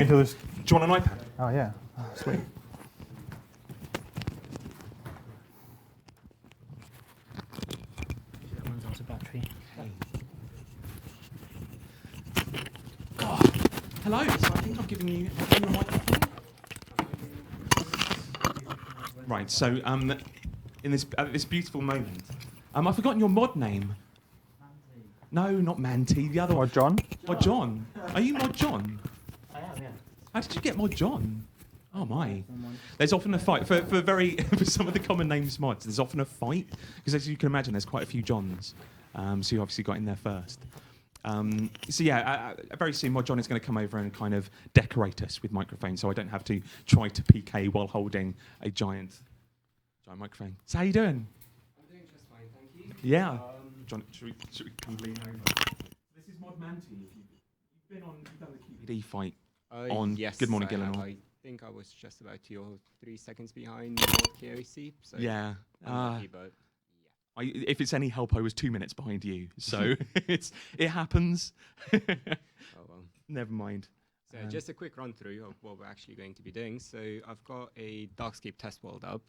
Do you want an iPad? Oh, yeah. Oh, sweet. Runs out of battery. God. Hello. So I think I'm giving you a microphone. Right. So in this beautiful moment, I've forgotten your mod name. Manti. No, not Manti. The other one. Mod John? Mod John. Are you Mod John? I am, yeah. How did you get Mod John? Oh my. Someone. There's often a fight for some of the common names mods. There's often a fight because, as you can imagine, there's quite a few Johns. So you obviously got in there first. So yeah, very soon Mod John is going to come over and kind of decorate us with microphones, so I don't have to try to PK while holding a giant microphone. So how you doing? I'm doing just fine, thank you. Yeah. John, should we come lean over? This is Mod Manti. You've done the QPD fight on Yes, Good Morning I have. Gillingham. I think I was just about 2 or 3 seconds behind Mod KOC. So Yeah. unlucky, but If it's any help, I was 2 minutes behind you, so it happens. oh well. Never mind. So just a quick run through of what we're actually going to be doing. So I've got a Darkscape test world up.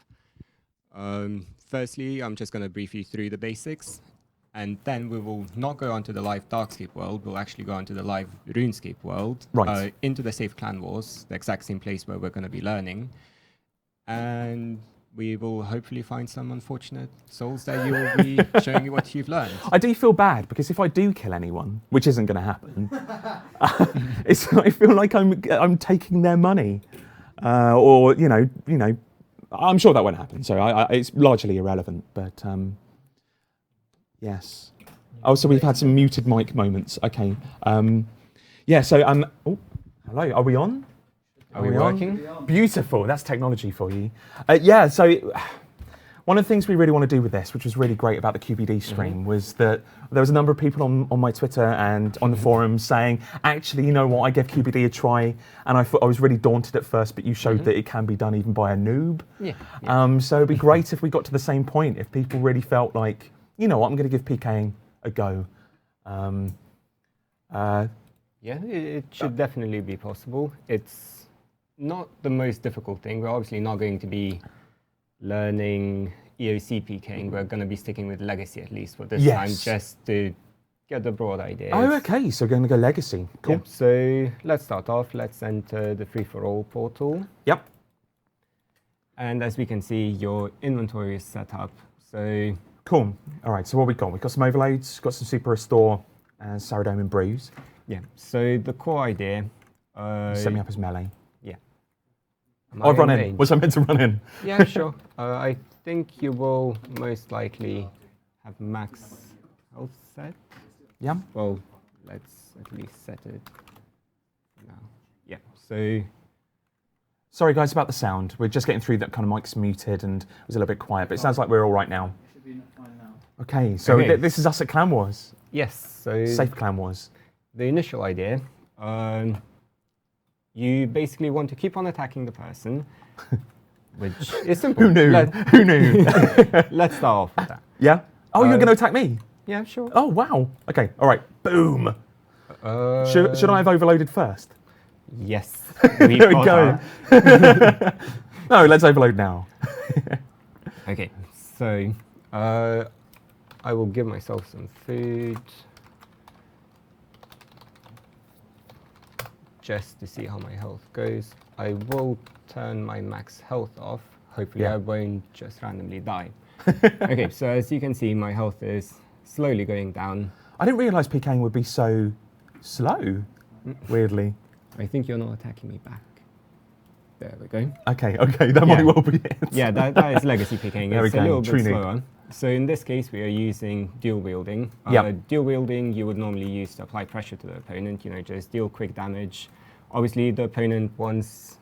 Firstly, I'm just going to brief you through the basics, and then we will not go onto the live Darkscape world. We'll actually go onto the live RuneScape world, Right. Into the Safe Clan Wars, the exact same place where we're going to be learning, and we will hopefully find some unfortunate souls that you will be showing you what you've learned. I do feel bad because if I do kill anyone, which isn't going to happen, I feel like I'm taking their money, or you know, I'm sure that won't happen. So it's largely irrelevant. But yes. Oh, so we've had some muted mic moments. Okay. Yeah. So oh, hello. Are we on? Are we working? Beautiful. That's technology for you. Yeah. So one of the things we really want to do with this, which was really great about the QBD stream, was that there was a number of people on my Twitter and on the forums saying, actually, you know what, I gave QBD a try, and I thought I was really daunted at first, but you showed that it can be done even by a noob. Yeah. So it'd be great if we got to the same point, if people really felt like, you know what, I'm going to give PKing a go. Yeah, it should definitely be possible. It's not the most difficult thing. We're obviously not going to be learning EOC PKing. We're going to be sticking with Legacy at least for this time, just to get the broad idea. Oh, okay, so we're going to go Legacy. Cool. Yep, so let's start off. Let's enter the free-for-all portal. Yep. And as we can see, your inventory is set up. So cool. All right, so what we got? We've got some overloads, got some Super Restore, and Saradome and Bruise. yeah, so the core idea... Set me up as melee. Yeah. I'll run in. Was I meant to run in? Yeah, sure. I think you will most likely have max health set. Yeah. Well, let's at least set it now. Yeah, so... Sorry guys about the sound. We're just getting through that kind of mic's muted and it was a little bit quiet, but it sounds like we're all right now. Should be fine now. Okay, so this is us at Clan Wars. Yes, so... Safe Clan Wars. The initial idea, you basically want to keep on attacking the person, which is simple. Who knew? Who knew? Let's start off with that. Yeah? Oh, you're going to attack me? Yeah, sure. Oh, wow. Okay, all right. Boom. Should I have overloaded first? Yes. There we go. No, let's overload now. Okay, so I will give myself some food just to see how my health goes. I will turn my max health off. Hopefully I won't just randomly die. Okay, so as you can see, my health is slowly going down. I didn't realise PKing would be so slow, weirdly. I think you're not attacking me back. There we go. Okay, that might well be it. Yeah, that is legacy picking. There It's we a go, little true bit noob. slower. So in this case, we are using dual wielding. Yep. Dual wielding, you would normally use to apply pressure to the opponent, you know, just deal quick damage. Obviously, the opponent, once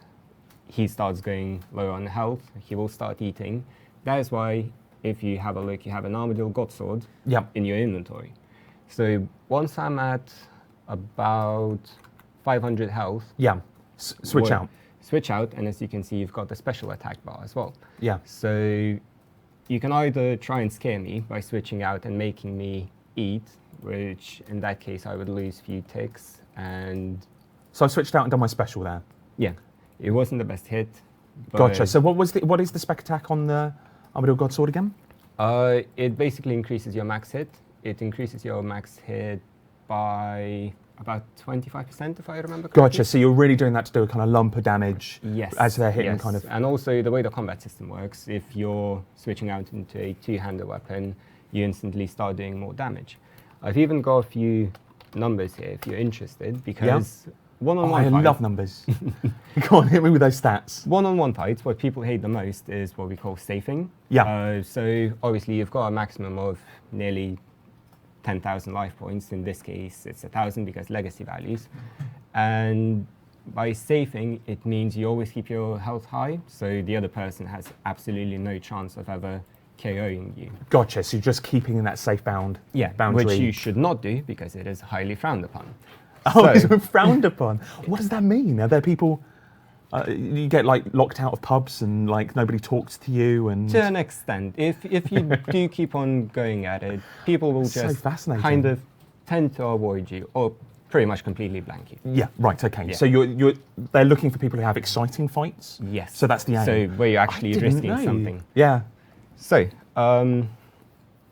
he starts going low on health, he will start eating. That is why, if you have a look, you have an Armadillo Godsword in your inventory. So once I'm at about 500 health, switch out. Switch out, and as you can see, you've got the special attack bar as well. Yeah. So you can either try and scare me by switching out and making me eat, which in that case I would lose few ticks and So I've switched out and done my special there. Yeah, it wasn't the best hit. But Gotcha. So what is the Spec Attack on the Armadillo Godsword again? It basically increases your max hit. It increases your max hit by about 25%, if I remember correctly. Gotcha. So you're really doing that to do a kind of lump of damage Yes. as they're hitting yes. kind of. And also the way the combat system works, if you're switching out into a two-handed weapon, you instantly start doing more damage. I've even got a few numbers here if you're interested, because one-on-one I fight, love numbers. Go on, hit me with those stats. one-on-one fights, what people hate the most is what we call safing. Yeah. So obviously you've got a maximum of nearly 10,000 life points. In this case, it's 1,000 because legacy values. And by safing, it means you always keep your health high, so the other person has absolutely no chance of ever KOing you. Gotcha. So you're just keeping in that safe boundary. Which you should not do because it is highly frowned upon. Oh, So- it's frowned upon. What does that mean? Are there people? You get like locked out of pubs and like nobody talks to you and. To an extent, if you do keep on going at it, people will So just fascinating. kind of tend to avoid you or pretty much completely blank you. Yeah. Right. Okay. Yeah. So they're looking for people who have exciting fights. Yes. So that's the aim. So where you're actually I didn't risking know. something. Yeah. So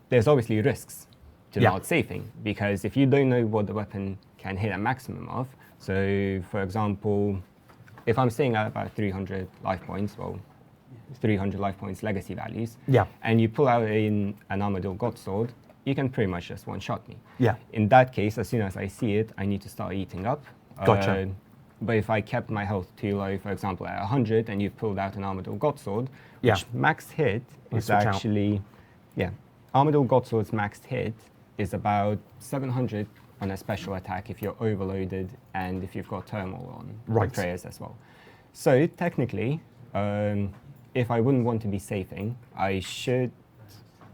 there's obviously risks to Yeah. not safing, because if you don't know what the weapon can hit a maximum of, so for example, if I'm staying at about 300 life points, 300 life points legacy values, Yeah. and you pull out an Armadillo Godsword, you can pretty much just one-shot me. Yeah. In that case, as soon as I see it, I need to start eating up. Gotcha. But if I kept my health too low, for example, at 100, and you've pulled out an Armadillo Godsword, Yeah. which max hit Let's is switch out. actually, Armadillo Godsword's maxed hit is about 700 on a special attack if you're overloaded and if you've got Turmoil on Right. prayers as well. So technically, if I wouldn't want to be safing, I should,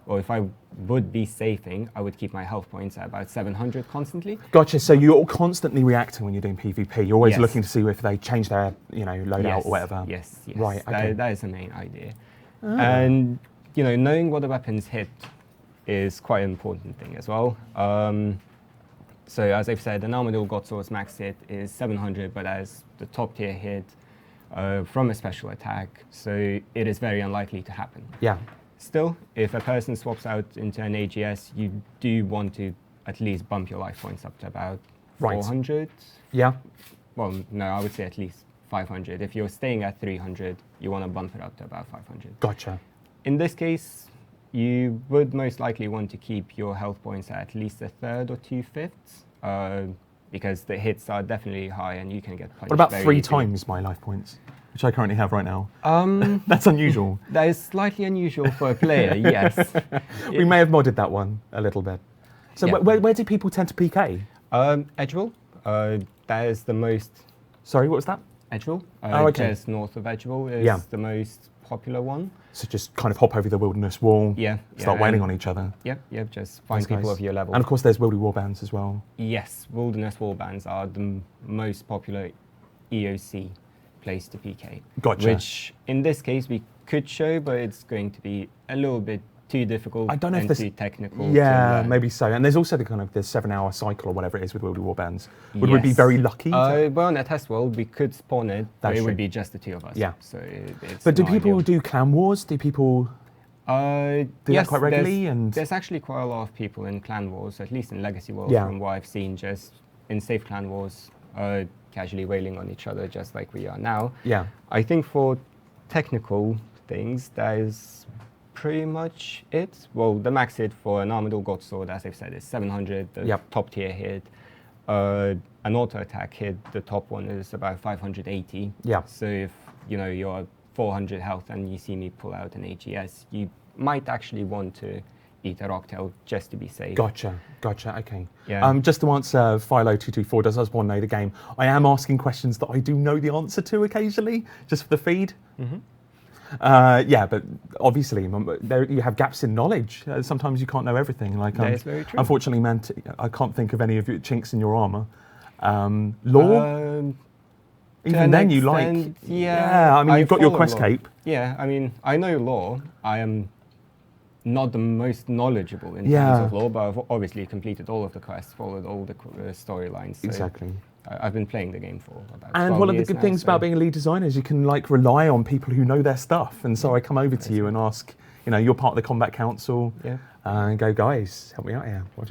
or if I would be safing, I would keep my health points at about 700 constantly. Gotcha. So you're constantly reacting when you're doing PvP. You're always Yes. looking to see if they change their, loadout Yes, or whatever. Yes, yes. Right. Okay. That is the main idea. And, knowing what the weapons hit is quite an important thing as well. So as I've said, an Armadillo Godsword's max hit is 700, but as the top tier hit from a special attack, so it is very unlikely to happen. Yeah. Still, if a person swaps out into an AGS, you do want to at least bump your life points up to about Right. 400. Yeah. Well, no, I would say at least 500. If you're staying at 300, you want to bump it up to about 500. Gotcha. In this case, you would most likely want to keep your health points at least a third or 2/5, because the hits are definitely high and you can get punched What about very 3 easily. times my life points, which I currently have right now? That's unusual. That is slightly unusual for a player, yes. We may have modded that one a little bit. So Yeah. where do people tend to PK? Edgeville, that is the most... Sorry, what was that? Edgeville, Oh, okay. just north of Edgeville is Yeah. the most popular one. So just kind of hop over the wilderness wall, Yeah. start yeah, wailing and- on each other. Yep, just find That's people nice. of your level. And of course there's Wildy Warbands as well. Yes, Wilderness Warbands are the most popular EOC place to PK. Gotcha. Which, in this case, we could show, but it's going to be a little bit too difficult I don't know if and this- too technical. to Yeah, learn. maybe so. And there's also the kind of the 7-hour cycle or whatever it is with Wildy Warbands. Would we be Yes. very lucky? Well, in a test world, we could spawn it, but That's it true. would be just the two of us. Yeah. So it's But do not people ideal. do clan wars? Do people do yes, that quite regularly? There's, And there's actually quite a lot of people in clan wars, at least in Legacy Wars, Yeah. from what I've seen, just in safe clan wars, casually wailing on each other, just like we are now. yeah, I think for technical things, that is pretty much it. Well, the max hit for an Armadillo Godsword, as I've said, is 700, the Yep. top tier hit. An auto attack hit, the top one is about 580. Yeah. So if you're at 400 health and you see me pull out an AGS, you might actually want to eat a rocktail just to be safe. gotcha, okay. Yeah. Just to answer Philo224, does Osborne know the game? I am asking questions that I do know the answer to occasionally, just for the feed. Mm-hmm. Yeah, but obviously there you have gaps in knowledge. Sometimes you can't know everything. Like, That is very true. Unfortunately, Manti, I can't think of any of your chinks in your armor. Law, even then you like. extent, I mean, you've got your follow quest law. cape. Yeah, I mean, I know law. I am not the most knowledgeable in Yeah. terms of law, but I've obviously completed all of the quests, followed all the storylines. So Exactly. I've been playing the game for about 12 And one of the years good now, things so- about being a lead designer is you can like rely on people who know their stuff. And so I come over to you and ask, you know, you're part of the combat council, Yeah. and go, guys, help me out here. What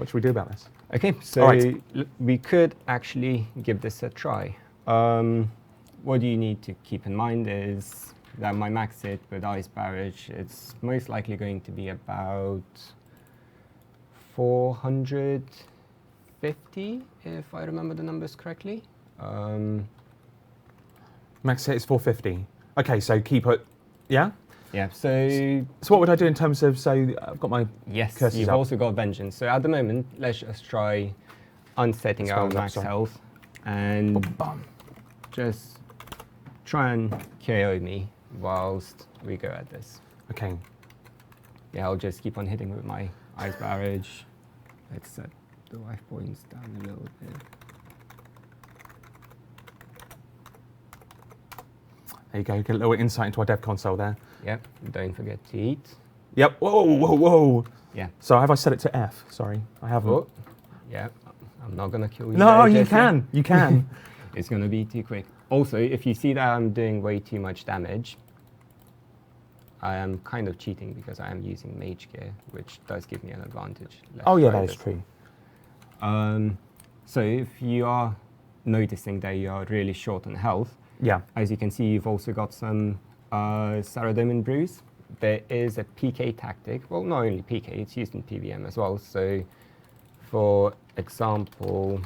should we do about this? Okay, so Alright. we could actually give this a try. What you need to keep in mind is that my max hit with Ice Barrage, it's most likely going to be about 450, if I remember the numbers correctly. Max hit is 450. Okay, so keep it, yeah? Yeah, so So what would I do in terms of, so I've got my yes, curses you've up. also got Vengeance. So at the moment, let's just try unsetting our Spells up, max sorry. health and bum. just try and KO me whilst we go at this. Okay, Yeah, I'll just keep on hitting with my Ice Barrage. Let's set the life points down a little bit. there you go, get a little insight into our dev console there. Yep, don't forget to eat. Yep, whoa. Yeah. So have I set it to F? Sorry, I haven't. Oh, yeah, I'm not gonna kill you. No, there, you Jesse. can, you can. It's gonna be too quick. Also, if you see that I'm doing way too much damage, I am kind of cheating because I am using Mage Gear, which does give me an advantage. Let's Oh yeah, try that is this. true. So if you are noticing that you are really short on health, Yeah, as you can see, you've also got some Saradomin Brews. There is a PK tactic. Well, not only PK, it's used in PVM as well. So, for example,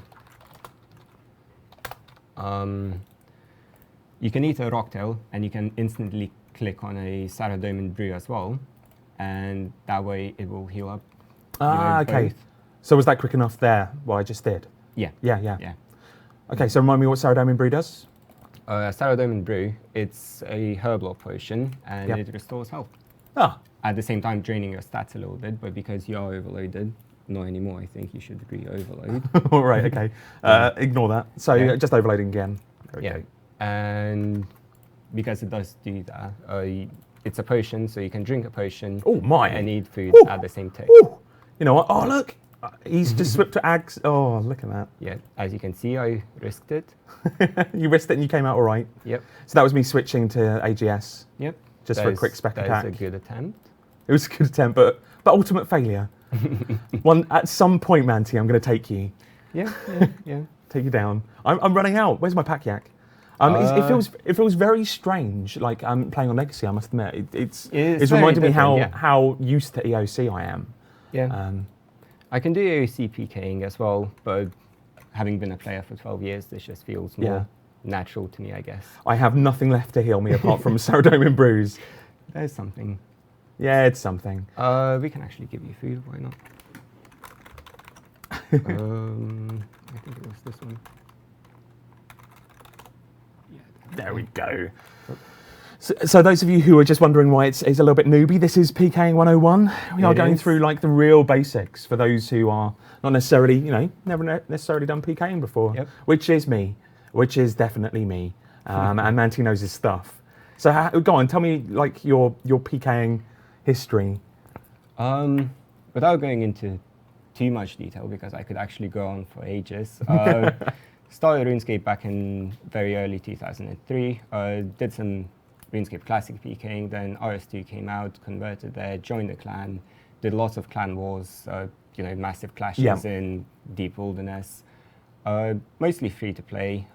you can eat a Rocktail and you can instantly click on a Saradomin Brew as well. And that way it will heal up. okay. both. So was that quick enough there, what I just did? Yeah. Yeah. Okay, so remind me what Saradomin Brew does? Saradomin Brew, it's a herbal potion and Yep. it restores health. Ah, At the same time, draining your stats a little bit, but because you are overloaded, not anymore, I think you should re-overload. all right, okay. Ignore that. So Yeah. just overloading again. There we Yeah. go. And because it does do that, it's a potion, so you can drink a potion Oh my. and eat food Ooh. at the same time. Ooh. You know what? Oh, look. He's just slipped to Ags. Oh, look at that. Yeah, as you can see, I risked it. You risked it and you came out all right. Yep, So that was me switching to AGS yep. just for a quick spec attack. That is a good attempt. It was a good attempt, but ultimate failure. At some point, Manti, I'm going to take you. Yeah. Take you down. I'm running out. Where's my pack yak? It feels very strange. Like I'm playing on Legacy. I must admit, it's very reminding me different, yeah. how used to EOC I am. Yeah. I can do AOC PKing as well, but having been a player for 12 years, this just feels more Yeah. natural to me, I guess. I have nothing left to heal me apart from Saradomin Brews. There's something. Yeah, it's something. We can actually give you food, why not? I think it was this one. There we go. So those of you who are just wondering why it's a little bit newbie, this is PKing 101. We are It going is. through like the real basics for those who are not necessarily, never necessarily done PKing before, Yep. which is me, which is definitely me. And Manti knows his stuff. So go on, tell me like your PKing history. Without going into too much detail, because I could actually go on for ages. Started RuneScape back in very early 2003. Did some RuneScape Classic PKing, then RS2 came out, converted there, joined the clan, did lots of clan wars, massive clashes Yeah. in deep wilderness, mostly free to play.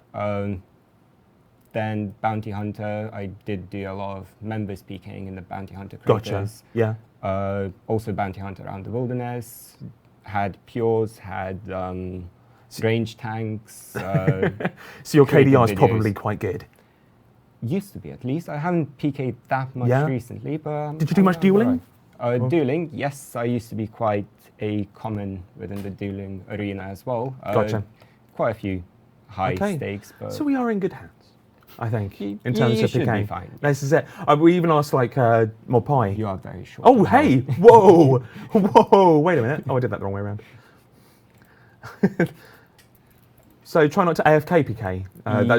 Then Bounty Hunter, I did do a lot of members PKing in the Bounty Hunter Gotcha. creators. Yeah. Also Bounty Hunter around the wilderness, had Pures, had range tanks. So your created KDR is videos. probably quite good. Used to be, at least. I haven't PK'd that much Yeah? recently, but... Did you do much dueling? Dueling, yes. I used to be quite a common within the dueling arena as well. Gotcha. Quite a few high Okay. stakes, but... So we are in good hands, I think, You- in terms you of should be PKing. fine. This is it. We even asked like Mod Pi. You are very short. Oh, hey! Whoa! Whoa! Wait a minute. Oh, I did that the wrong way around. So try not to AFK PK,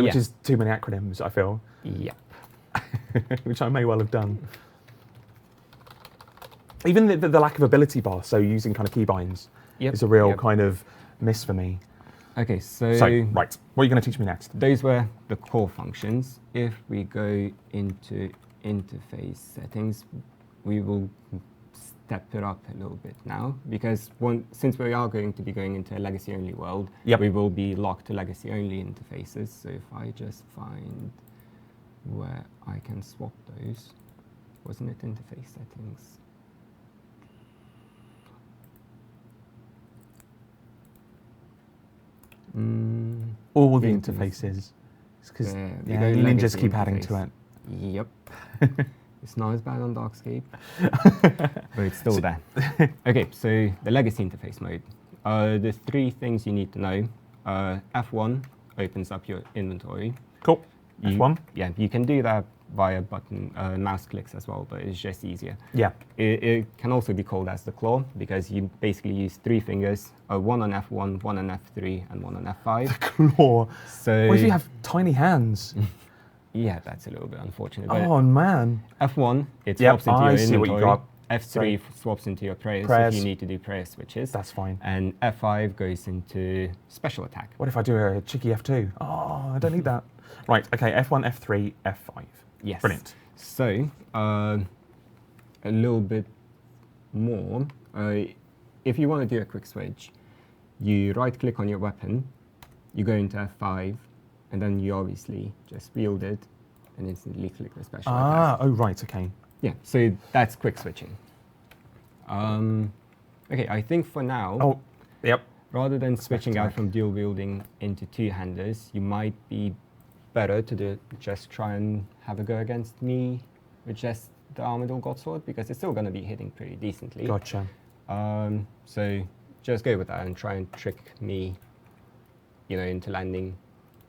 which Yeah. is too many acronyms, I feel, Yeah. which I may well have done. Even the lack of ability bar, so using kind of keybinds, Yep. is a real yep. kind of miss for me. Okay, so right, what are you going to teach me next? those were the core functions. If we go into interface settings, we will step it up a little bit now, because since we are going to be going into a legacy-only world, Yep. we will be locked to legacy-only interfaces. So if I just find where I can swap those, wasn't it interface settings? All the Interface. interfaces. It's because There we yeah, go, you ninjas legacy keep adding to interface. it. Yep. It's not as bad on Darkscape, but it's still there. Okay, so the legacy interface mode. The 3 things you need to know. F1 opens up your inventory. Cool. You- F1. Yeah, you can do that via mouse clicks as well, but it's just easier. Yeah. It can also be called as the claw, because you basically use 3 fingers, one on F1, one on F3, and one on F5. Claw. So What if you have tiny hands? yeah, that's a little bit unfortunate. But Oh man. F1, it Yep, swaps into I your see what you inventory. got. F3 Sorry. swaps into your prayers Prayers. if you need to do prayer switches. That's fine. And F5 goes into special attack. What if I do a cheeky F2? Oh, I don't need that. Right, okay, F1, F3, F5. Yes. Brilliant. So, a little bit more. If you want to do a quick switch, you right click on your weapon, you go into F5, and then you obviously just wield it and instantly click the special attack. Oh, right, okay. Yeah, so that's quick switching. Okay, I think for now, Oh, yep. rather than switching out attack. from dual wielding into two-handers, you might be better to just try and have a go against me with just the armored godsword, because it's still going to be hitting pretty decently. Gotcha. So just go with that and try and trick me, into landing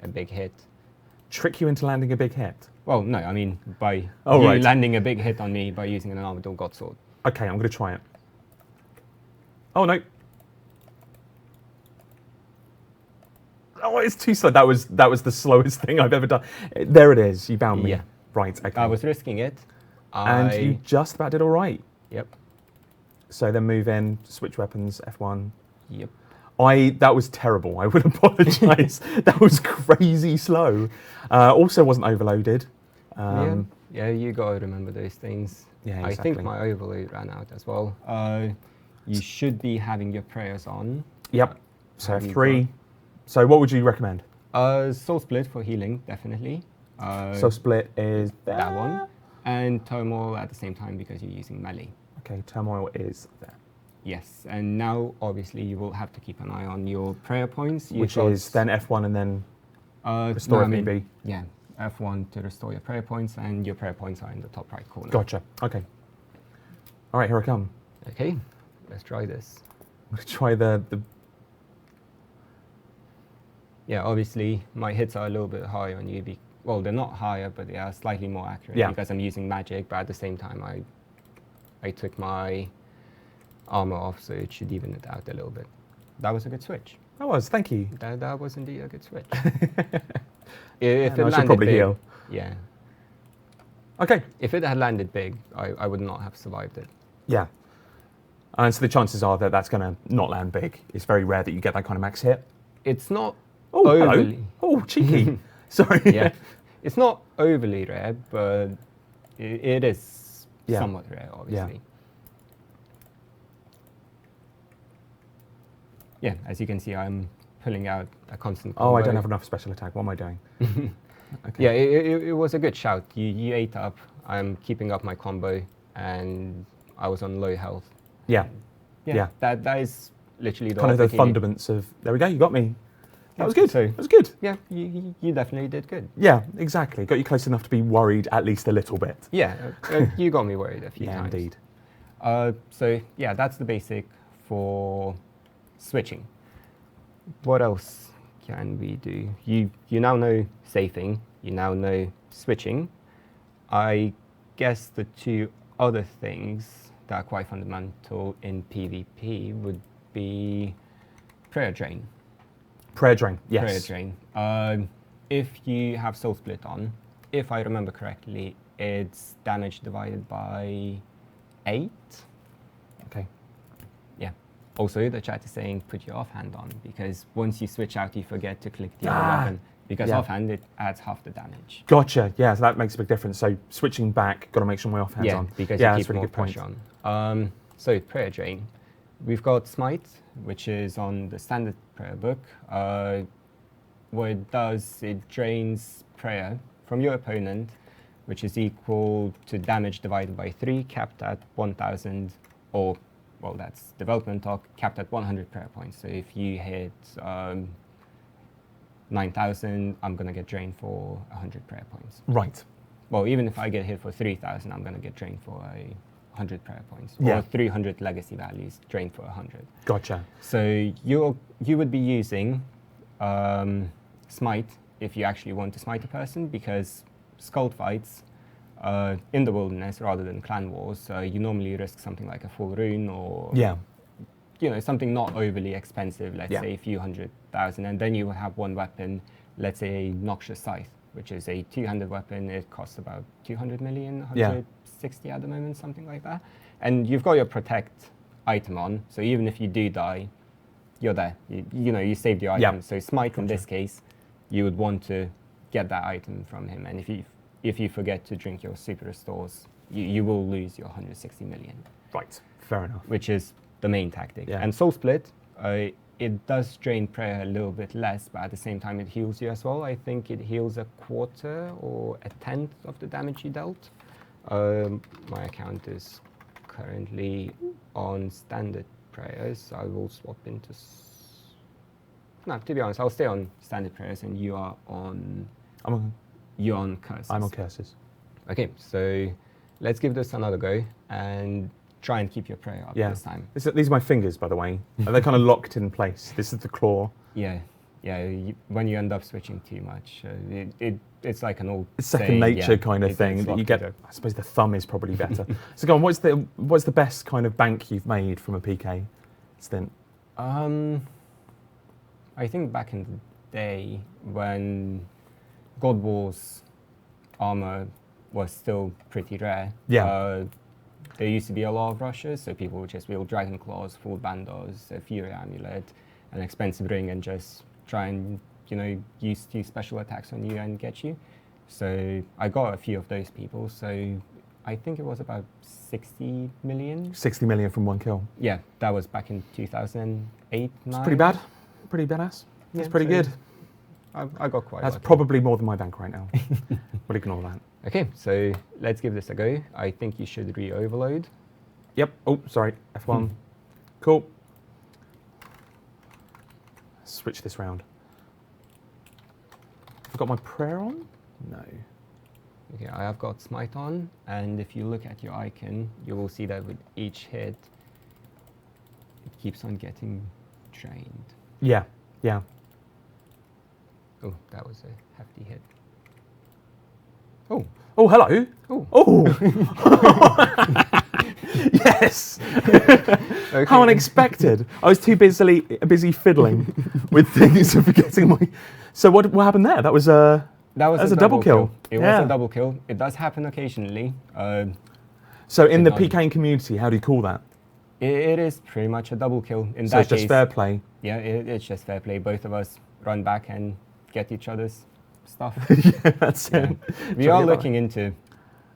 a big hit. Trick you into landing a big hit? Well, no, I mean by Oh, you right. landing a big hit on me by using an armored godsword. Okay, I'm going to try it. Oh, no. Oh, it's too slow. That was the slowest thing I've ever done. There it is. You bound me. Yeah. Right, okay. I was risking it. And you just about did all right. Yep. So then move in, switch weapons, F1. Yep. That was terrible. I would apologise. That was crazy slow. Also wasn't overloaded. Yeah, you gotta remember those things. Yeah, I think exactly. my overload ran out as well. You should be having your prayers on. Yep. So Have you F3. So what would you recommend? Soul Split for healing, definitely. So split is that one. And Turmoil at the same time because you're using melee. Okay, turmoil is there. Yes, and now obviously you will have to keep an eye on your prayer points. You've Which got, is then F1 and then restore no, if I need mean, be. Yeah, F1 to restore your prayer points, and your prayer points are in the top right corner. Gotcha. Okay. All right, here I come. Okay, let's try this. I'm going to try the Yeah, obviously my hits are a little bit higher on you. Well, they're not higher, but they are slightly more accurate because I'm using magic. But at the same time, I took my armor off, so it should even it out a little bit. That was a good switch. That was, thank you. That was indeed a good switch. If And it I should landed probably big, heal. yeah. Okay. If it had landed big, I would not have survived it. Yeah. And so the chances are that that's going to not land big. It's very rare that you get that kind of max hit. It's not Oh, overly. hello. Oh, cheeky. Sorry. Yeah, it's not overly rare, but it is Yeah. somewhat rare, obviously. Yeah, as you can see, I'm pulling out a constant combo. Oh, I don't have enough special attack. What am I doing? Okay. Yeah, it was a good shout. You ate up. I'm keeping up my combo, and I was on low health. Yeah. Yeah. That is literally the Kind of the opportunity. fundaments of, there we go, you got me. That Yeah, was good. so- That was good. Yeah, you definitely did good. Yeah, exactly. Got you close enough to be worried at least a little bit. Yeah, you got me worried a few Yeah, times. indeed. So yeah, that's the basic for switching. What else can we do? You now know safing. You now know switching. I guess the two other things that are quite fundamental in PvP would be prayer drain. Prayer drain, yes. Prayer drain. If you have soul split on, if I remember correctly, it's damage divided by 8. Okay. Yeah. Also, the chat is saying put your offhand on, because once you switch out, you forget to click the other weapon. Because offhand, it adds half the damage. Gotcha. Yeah, so that makes a big difference. So switching back, got to make sure my offhand's on. Because yeah, you that's keep really more good point. pressure on. So prayer drain. We've got smite, which is on the standard prayer book. What it does, it drains prayer from your opponent, which is equal to damage divided by 3, capped at 1,000, or, well, that's development talk, capped at 100 prayer points. So if you hit 9,000, I'm going to get drained for 100 prayer points. Right. Well, even if I get hit for 3,000, I'm going to get drained for 100 prayer points. Yeah. Or 300 legacy values drained for 100. Gotcha. So you would be using smite if you actually want to smite a person, because skull fights in the wilderness rather than clan wars, you normally risk something like a full rune or something not overly expensive, let's say a few 100,000, and then you will have one weapon, let's say a noxious scythe, which is a two-handed weapon. It costs about 200 million, 160 at the moment, something like that. And you've got your protect item on, so even if you do die, you're there. You saved your item. So smite in this case, you would want to get that item from him, and if you forget to drink your super restores, you will lose your 160 million. Right. Fair enough. Which is the main tactic. Yeah. And soul split, it does drain prayer a little bit less, but at the same time it heals you as well. I think it heals a quarter or a tenth of the damage you dealt. My account is currently on standard prayers. I will swap into... No, to be honest, I'll stay on standard prayers, and you are on... You're on curses. I'm on curses. Okay, so let's give this another go and try and keep your prayer up this time. These are my fingers, by the way. They're kind of locked in place. This is the claw. Yeah. When you end up switching too much, it's like an old second nature kind of thing that you get. I suppose the thumb is probably better. So go on. What's the best kind of bank you've made from a PK stint? I think back in the day when God War's armor was still pretty rare. There used to be a lot of rushes, so people would just wield Dragon Claws, full Bandos, a Fury Amulet, an expensive ring, and just try and, use 2 special attacks on you and get you. So I got a few of those people, so I think it was about 60 million. 60 million from one kill. Yeah, that was back in 2008, 9. It's pretty bad. Pretty badass. That's pretty good. I got quite That's lucky. probably more than my bank right now. But ignore that. Okay, so let's give this a go. I think you should re-overload. Yep. Oh, sorry. F1. Cool. Switch this round. I've got my prayer on? No. Okay, I have got smite on, and if you look at your icon, you will see that with each hit, it keeps on getting drained. Yeah. Oh, that was a hefty hit. Oh, hello. Oh. Yes. Okay. How unexpected. I was too busy fiddling with things and forgetting my... So what happened there? That was a double kill. It was a double kill. It does happen occasionally. So in the PKing community, how do you call that? It is pretty much a double kill. In so that it's just case, fair play. Yeah, it's just fair play. Both of us run back and get each other's stuff. Yeah, that's it. We are looking into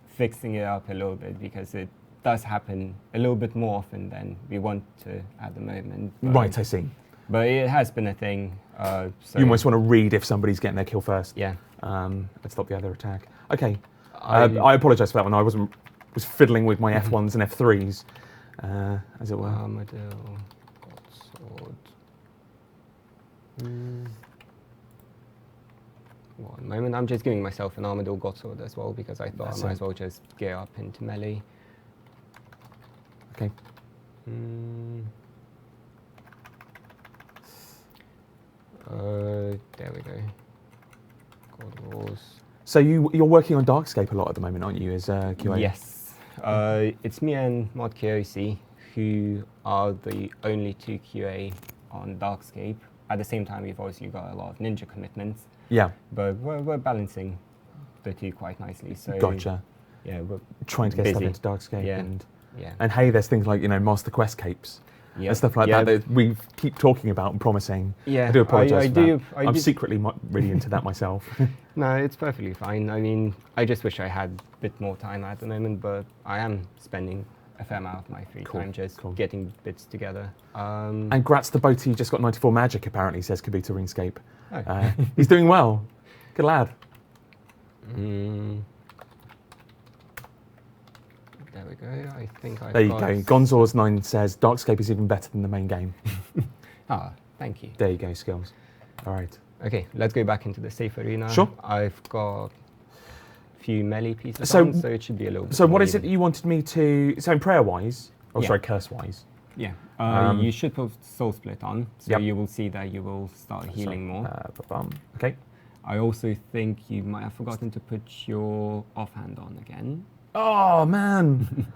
fixing it up a little bit, because it does happen a little bit more often than we want to at the moment. Right, I see. But it has been a thing. So you almost want to read if somebody's getting their kill first. Yeah. And stop the other attack. Okay. I apologise for that one. I was fiddling with my F1s and F3s, as it were. Armadillo, Godsword. One moment, I'm just giving myself an Armadillo Godsword as well, because I thought I might as well just gear up into melee. Okay. There we go. God Wars. So you're working on Darkscape a lot at the moment, aren't you, as QA? Yes. It's me and Mod Kiosi who are the only 2 QA on Darkscape. At the same time, we've obviously got a lot of Ninja commitments. Yeah. But we're balancing the 2 quite nicely. So Gotcha. Yeah, we're trying to get busy. stuff into Darkscape. Yeah. And hey, there's things like, Master Quest capes. and stuff like that we keep talking about and promising. Yeah, I do apologise for that. I'm do. secretly really into that myself. No, it's perfectly fine. I mean, I just wish I had a bit more time at the moment, but I am spending a fair amount of my free time just getting bits together. And grats the boaty just got 94 magic, apparently, says Kabuto RuneScape. Oh. He's doing well. Good lad. There we go. I think I've There you got... go. Gonzors9 says Darkscape is even better than the main game. Ah, thank you. There you go, skills. All right. Okay, let's go back into the safe arena. Sure. I've got a few melee pieces So- on, so it should be a little bit So more what is it even. that you wanted me to... So in prayer-wise... Oh, Yeah. sorry, curse-wise. Yeah, Um, you should put Soul Split on, so Yep. you will see that you will start healing more. Okay. I also think you might have forgotten to put your offhand on again. Oh, man.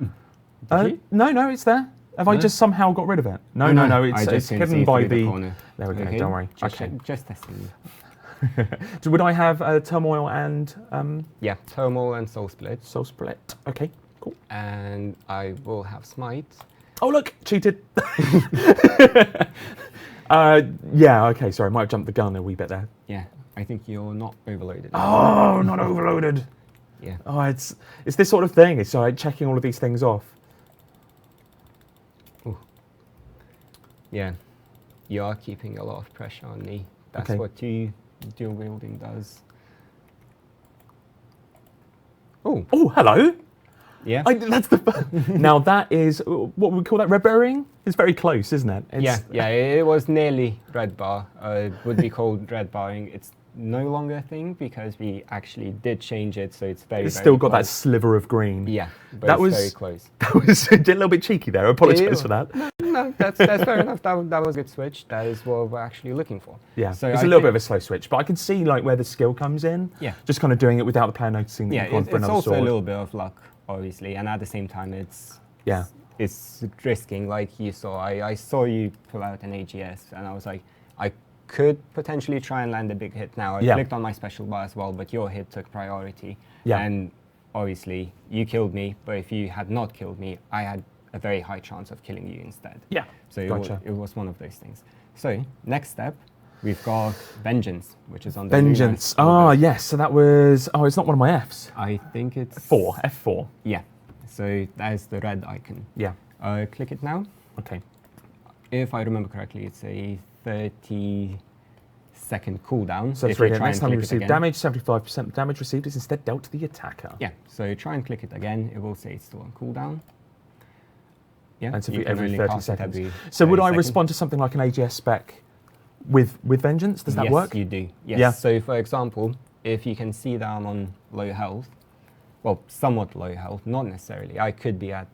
Did you? No, it's there. Have I No? just somehow got rid of it? No, I it's just couldn't see hidden by through the... corner. There we go, Okay, don't worry. Just, Okay. just testing you. So would I have Turmoil and Yeah, Turmoil and Soul Split, Soul Split? Okay, cool. and I will have Smite. Oh, look, cheated. Yeah, okay, sorry, might have jumped the gun a wee bit there. Yeah, I think you're not overloaded. Oh, not overloaded. Yeah. Oh, it's this sort of thing. It's like checking all of these things off. Yeah, you are keeping a lot of pressure on me. That's Okay. what dual wielding does. Oh, Oh, hello. yeah. That's the. Now that is what we call that red berrying. It's very close, isn't it? Yeah, it was nearly red bar. It would be called red barring. It's no longer a thing because we actually did change it, so it's very. It's very still got that close. sliver of green. Yeah, but That it's was- very close. That was a little bit cheeky there. I apologise for that. No, that's fair enough. That was a good switch. That is what we're actually looking for. Yeah, So it's I a little think- bit of a slow switch, but I can see like where the skill comes in. Yeah. Just kind of doing it without the player noticing that Yeah, you've gone for it's another also sword. a little bit of luck, obviously, and at the same time, it's risking. Like you saw, I saw you pull out an AGS, and I was like, I could potentially try and land a big hit now. I Yeah. clicked on my special bar as well, but your hit took priority. Yeah. And obviously, you killed me, but if you had not killed me, I had a very high chance of killing you instead. Yeah. So Gotcha. it was one of those things. So next step, we've got Vengeance, which is on the Vengeance. Lunas Ah, logo. yes. So that was. Oh, it's not one of my Fs. I think it's F4. Yeah. So that is the red icon. Yeah. Click it now. Okay. If I remember correctly, it's a 30-second cooldown. So let's if you read it. try Next and time you click it receive again. damage, 75% of damage received is instead dealt to the attacker. Yeah. So try and click it again. It will say it's still on cooldown. Yeah. And so you can every only 30 cast it seconds. every So would 30 I seconds. respond to something like an AGS spec with Vengeance? Does that Yes, work? you do. Yes. Yeah. So for example, if you can see that I'm on low health, well, somewhat low health, not necessarily. I could be at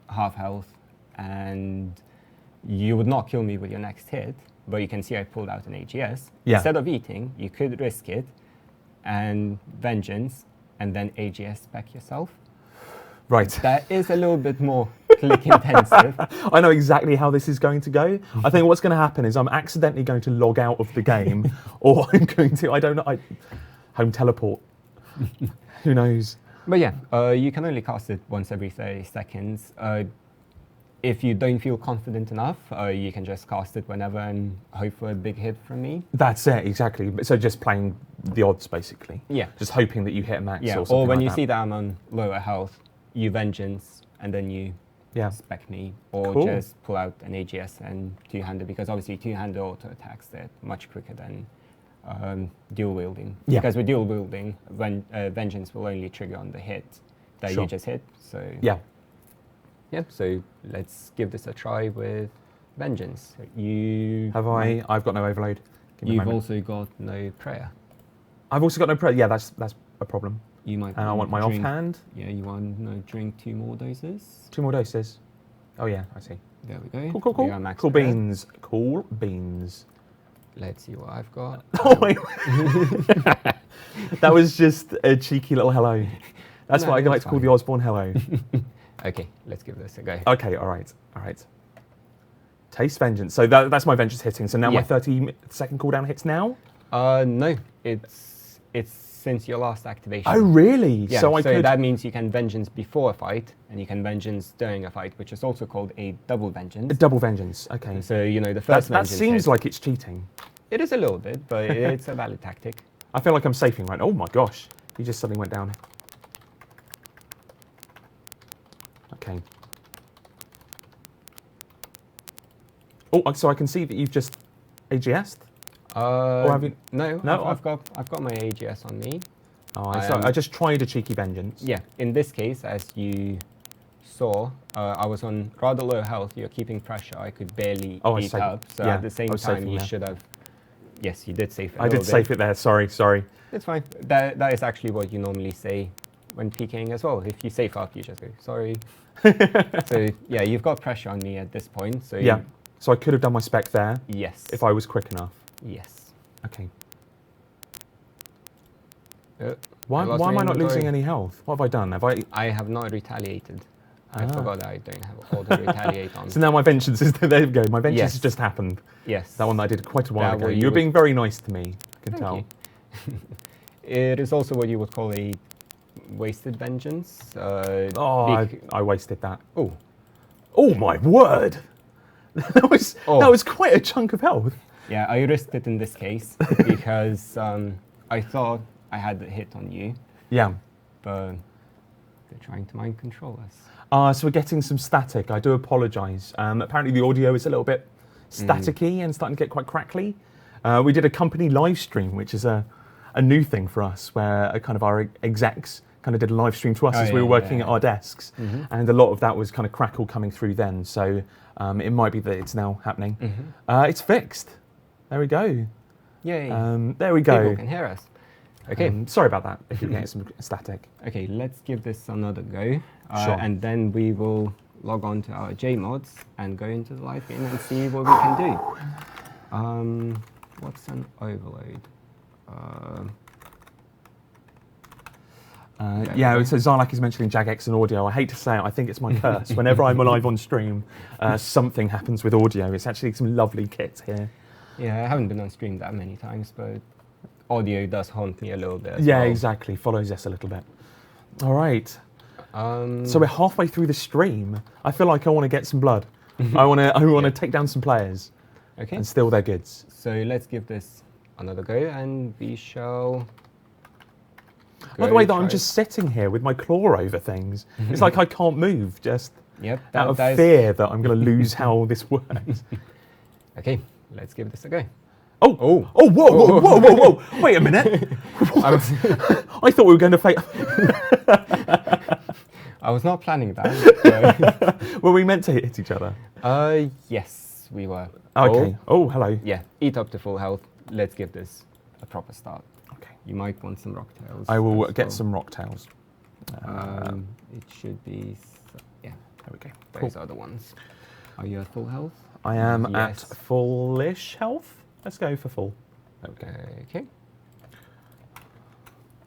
half health, and you would not kill me with your next hit, but you can see I pulled out an AGS. Yeah. Instead of eating, you could risk it, and Vengeance, and then AGS spec yourself. Right. That is a little bit more click intensive. I know exactly how this is going to go. I think what's going to happen is I'm accidentally going to log out of the game, or I'm going to, I don't know, home teleport. Who knows? But yeah, you can only cast it once every 30 seconds. If you don't feel confident enough, you can just cast it whenever and hope for a big hit from me. That's it, exactly. So just playing the odds, basically. Yeah. Just hoping that you hit a max Yeah, or something or when like you that. see that I'm on lower health, you Vengeance, and then you Yeah. spec me, or Cool. just pull out an AGS and two-hander, because obviously two-hander auto attacks, they're much quicker than dual wielding. Yeah. Because with dual wielding, Vengeance will only trigger on the hit that Sure. you just hit. So Yeah. yeah, so let's give this a try with Vengeance. You Have I? I've got no overload. Give me a You've moment. also got no prayer. I've also got no prayer. Yeah, that's a problem. You might. And I want my drink, offhand. Yeah, you want to drink 2 more doses. 2 more doses. Oh yeah, I see. There we go. Cool, cool, We are cool. max Cool prayer. beans. Cool beans. Let's see what I've got. Oh wait. That was just a cheeky little hello. That's No, what I like that's to call fine. the Osborne hello. Okay, let's give this a go. Okay, all right. Taste Vengeance. So that's my Vengeance hitting. So now my Yeah. 30-second cooldown hits now? No, it's since your last activation. Oh, really? Yeah, So I could. that means you can vengeance before a fight, and you can vengeance during a fight, which is also called a double vengeance. Double vengeance. Okay. So, you know, the That, first that vengeance seems hit- like it's cheating. It is a little bit, but it's a valid tactic. I feel like I'm safing right now. Oh my gosh. He just suddenly went down. Okay. Oh, so I can see that you've just AGS'd? Or have you... No, No, I've got my AGS on me. Oh, I I just tried a cheeky vengeance. Yeah, in this case, as you saw, I was on rather low health. You're keeping pressure. I could barely Oh, I eat saved- up. So yeah, at the same I was time, safing you there. should have. Yes, you did save it. I did safe it there. Sorry. It's fine. That is actually what you normally say when PKing as well. If you save up, you just go sorry. So yeah, you've got pressure on me at this point. So Yeah. So I could have done my spec there yes. if I was quick enough. Yes. Okay. I Why lost am my I not losing inventory. any health? What have I done? I have not retaliated. I Ah. forgot that I don't have auto retaliate on. So now my vengeance is there. We go. My vengeance Yes. has just happened. Yes. That one that I did quite a while That ago. what you You're would- being very nice to me. I can Thank tell. you. It is also what you would call a wasted vengeance. Oh, I wasted that. Oh, Oh my word! that was Oh. quite a chunk of health. yeah, I risked it in this case because I thought I had a hit on you, Yeah. but they're trying to mind control us. So we're getting some static. I do apologise. Apparently the audio is a little bit staticky and starting to get quite crackly. We did a company live stream, which is a new thing for us, where kind of our execs kind of did a live stream to us Oh, as we yeah, were working yeah, at our desks. And a lot of that was kind of crackle coming through then. So it might be that it's now happening. It's fixed. There we go. Yay! There we People go. can hear us. Okay. Sorry about that if you're getting some static. Okay, let's give this another go, Sure. and then we will log on to our JMods and go into the live game and see what we can do. What's an overload? Yeah, so Zarlak is mentioning Jagex and audio. I hate to say it, I think it's my curse. Whenever I'm live on stream, something happens with audio. It's actually some lovely kit here. Yeah, I haven't been on stream that many times, but audio does haunt me a little bit. As Yeah, well. exactly. Follows us a little bit. All right. So So we're halfway through the stream. I feel like I want to get some blood. I want to take down some players okay. and steal their goods. So let's give this another go, and we shall. By the go way, that I'm try- just sitting here with my claw over things. It's like I can't move, just Yep. out of that is- fear that I'm going to lose how this works. Okay, let's give this a go. Oh, Oh. oh, whoa, whoa, whoa, whoa, whoa! Wait a minute. I was, I thought we were going to fail. I was not planning that. Were we meant to hit each other? Yes, we were. Okay. Oh, hello. Yeah, eat up to full health. Let's give this a proper start. Okay. You might want some rock tails. I will as get well. some rock tails. It should be. Yeah, There we go. those Cool. are the ones. Are you at full health? I am Yes. at fullish health. Let's go for full. There we go. Okay.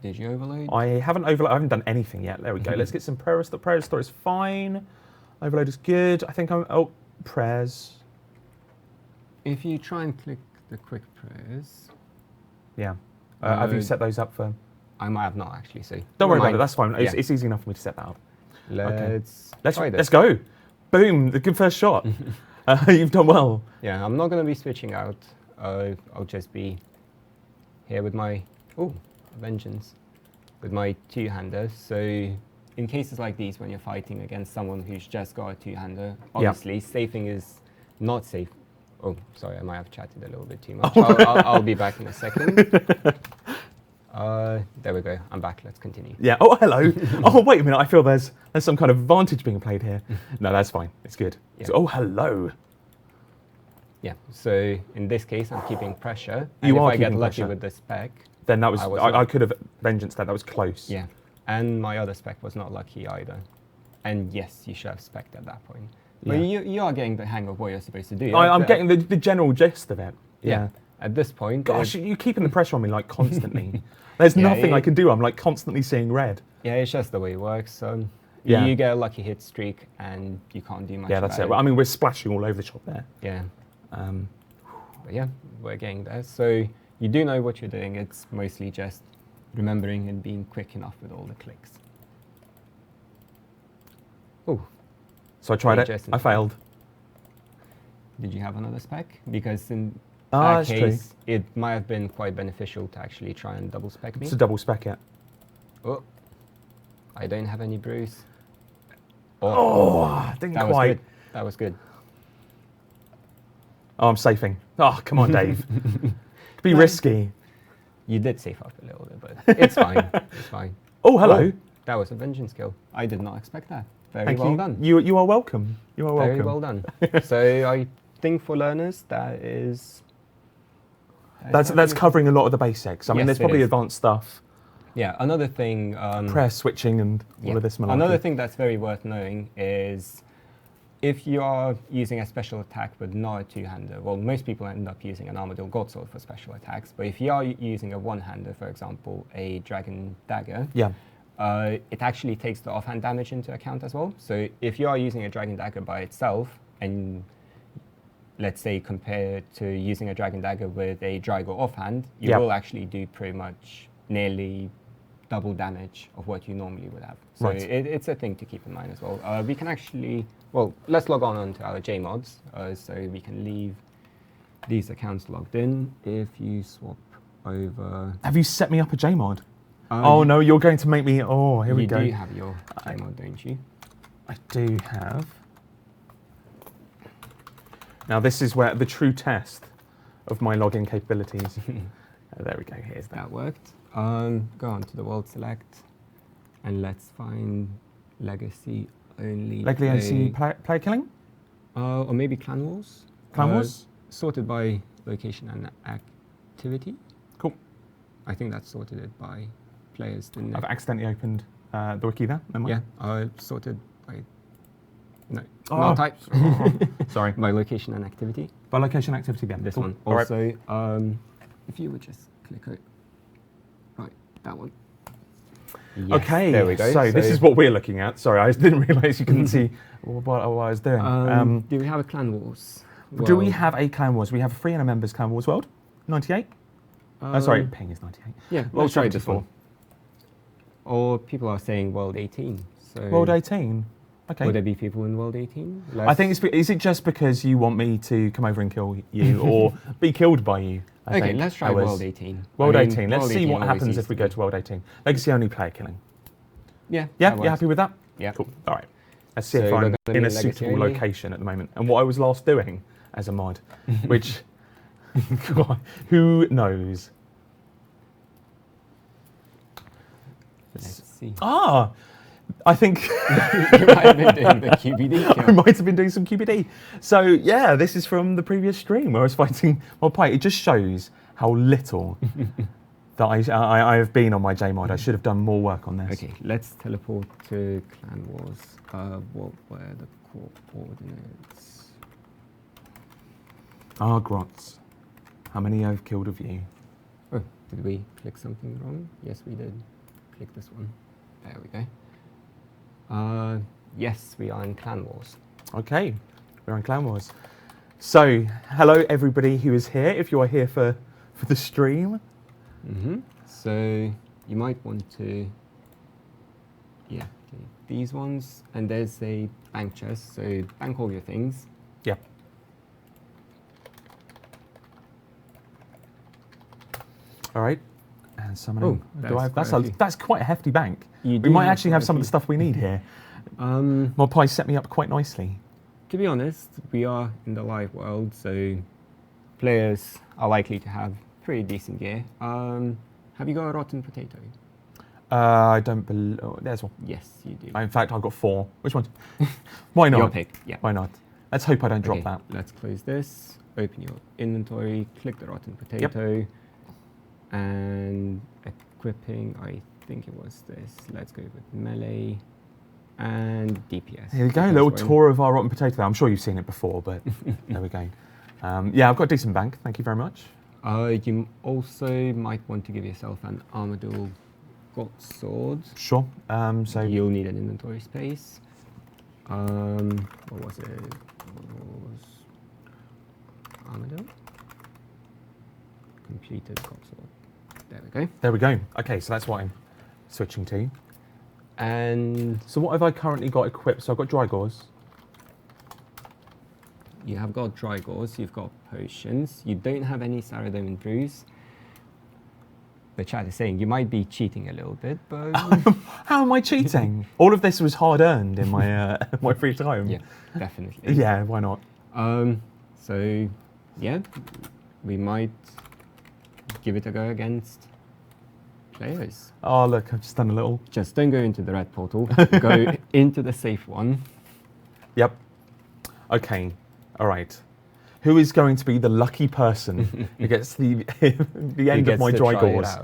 Did you overload? I haven't done anything yet. There we go. Let's get some prayers. The prayer store is fine. Overload is good. I think I'm. Oh, prayers. If you try and click the quick prayers, Yeah. Have you Uh, set those up for? I might have not actually. So Don't worry about mind. it. That's fine. It's, Yeah. it's easy enough for me to set that up. Let's Let's try this. let's go. Boom! The good first shot. You've done well. Yeah, I'm not going to be switching out. I'll just be here with my vengeance, with my two-hander. So in cases like these, when you're fighting against someone who's just got a two-hander, obviously safing is not safe. Oh, sorry, I might have chatted a little bit too much. I'll be back in a second. There we go. I'm back. Let's continue. Yeah. Oh, hello. Oh, wait a minute. I feel there's some kind of advantage being played here. No, that's fine. It's good. Yeah. So, oh, hello. Yeah. So in this case, I'm keeping pressure. And You if are I get keeping lucky pressure. with the spec, Then that was. I was I lucky. could have vengeance that. That was close. yeah. And my other spec was not lucky either. And yes, you should have spec'd at that point. But Yeah. you are getting the hang of what you're supposed to do. I'm At- getting the general gist of it. yeah. At this point, Gosh, you're keeping the pressure on me like constantly. There's Yeah, nothing I it- can do. I'm like constantly seeing red. yeah, it's just the way it works. Yeah. You get a lucky hit streak and you can't do much. Yeah, that's it. about Well, I mean, we're splashing all over the shop there. Yeah. Um, But yeah, we're getting there. So you do know what you're doing. It's mostly just remembering and being quick enough with all the clicks. Oh, So I tried it. Just- I failed. did you have another spec? Because in Ah, that that's true. case, it might have been quite beneficial to actually try and double spec me. It's a double spec it. Oh, I don't have any brews. Oh, didn't that was quite. good. That was good. Oh, I'm safing. Oh, come on, Dave. Be No. risky. You did save up a little bit, but it's fine. It's fine. Oh, hello. Oh, that was a vengeance kill. I did not expect that. Very Thank well you. done. You are welcome. You are welcome. Very well done. So I think for learners, that's That's covering a lot of the basics. I mean, Yes, there's it probably is. advanced stuff, Yeah, another thing. prayer switching and all Yeah. of this malarkey. Another thing that's very worth knowing is if you are using a special attack but not a two-hander, well, most people end up using an Armadillo Godsword for special attacks, but if you are using a one-hander, for example, a Dragon Dagger, Yeah. it actually takes the offhand damage into account as well. So if you are using a Dragon Dagger by itself, and let's say compared to using a Dragon Dagger with a Drago offhand, you Yeah. will actually do pretty much nearly double damage of what you normally would have. So Right. it's a thing to keep in mind as well. We can actually, well, let's log on to our JMods, so we can leave these accounts logged in. If you swap over... Have you set me up a JMod? Uh, Oh no, you're going to make me. Oh, here we you go. do have your JMod, don't you? I do have. Now this is where the true test of my login capabilities. There we go. Here's that. That worked. Go on to the world select, and let's find legacy only. Legacy player killing. Or maybe clan wars. Clan Wars? Sorted by location and activity. Cool. I think that's sorted it by players, didn't I've it? accidentally opened the wiki there. Never mind. Yeah. Sorted by no. Oh. Not types. Sorry. By location and activity. By location activity again. This Cool. one. All right. Also, if you would just click it. Right, that one. Yes, Okay, there we go. So this is what we're looking at. Sorry, I didn't realise you couldn't see what I was doing. Do we have a clan wars? do we Well, have a Clan Wars? We have a free and a members Clan Wars world. 98. Sorry, ping is 98. Yeah, World let's try this 74. one. Or people are saying World 18. So World 18. Okay. Would there be people in World 18? I think it's. Is it just because you want me to come over and kill you, or be killed by you? I Okay, think. let's try I was- World 18. World I mean, 18. Let's World see 18 what always happens used if we to go be- to World 18. Legacy only player killing. Yeah. Yeah, that you works. happy with that? Yeah. Cool. All right. Let's see So if we're I'm gonna in be a legacy suitable only? location at the moment. And what I was last doing as a mod, which, God, who knows? Let's see. Ah, I think You might have been doing the QBD I kill. might have been doing some QBD. So yeah, this is from the previous stream where I was fighting Mod Pie. It just shows how little that I have been on my JMod. I should have done more work on this. Okay, let's teleport to Clan Wars. What were the coordinates? Ah, Grots. How many I've killed of you? Oh, did we click something wrong? Yes, we did. Click this one. There we go. Yes, we are in Clan Wars. Okay, we're on Clan Wars. So, hello everybody who is here. If you are here for the stream, So you might want to, yeah, okay, these ones, and there's a bank chest. So bank all your things. yeah. All right, and summoning. Oh, Do I that's have, quite a few. that's quite a hefty bank. You We do might have actually quite have a some of the few. stuff we need here. To Mod Pie set me up quite nicely. be honest, we are in the live world, so players are likely to have pretty decent gear. Have you got a rotten potato? I don't believe. Oh, there's one. Yes, you do. In fact, I've got 4. Which one? Why not? Your pick. Yeah. Why not? Let's hope I don't drop Okay, that. let's close this. Open your inventory. Click the rotten potato. And equipping. I think it was this. Let's go with melee and DPS. Here we go. A because little we're in- tour of our rotten potato. There. I'm sure you've seen it before, but there we go. Yeah, I've got a decent bank. Thank you very much. You also might want to give yourself an Armadillo Godsword. Sure. So You'll need an inventory space. What was it? It was Armadillo? Completed Godsword. There we go. There we go. Okay, so that's what I'm switching to. And So what have I currently got equipped? So I've got dry gauze. you have got dry gauze, you've got potions, you don't have any Saradome and brews. The chat is saying you might be cheating a little bit, but How am I cheating? All of this was hard earned in my my free time. yeah, definitely. Yeah, why not? So yeah, we might give it a go against players. Oh look, I've just done a little. Just don't go into the red portal. Go into the safe one. Yep. Okay. All right. Who is going to be the lucky person who gets the the end of my dry gauze?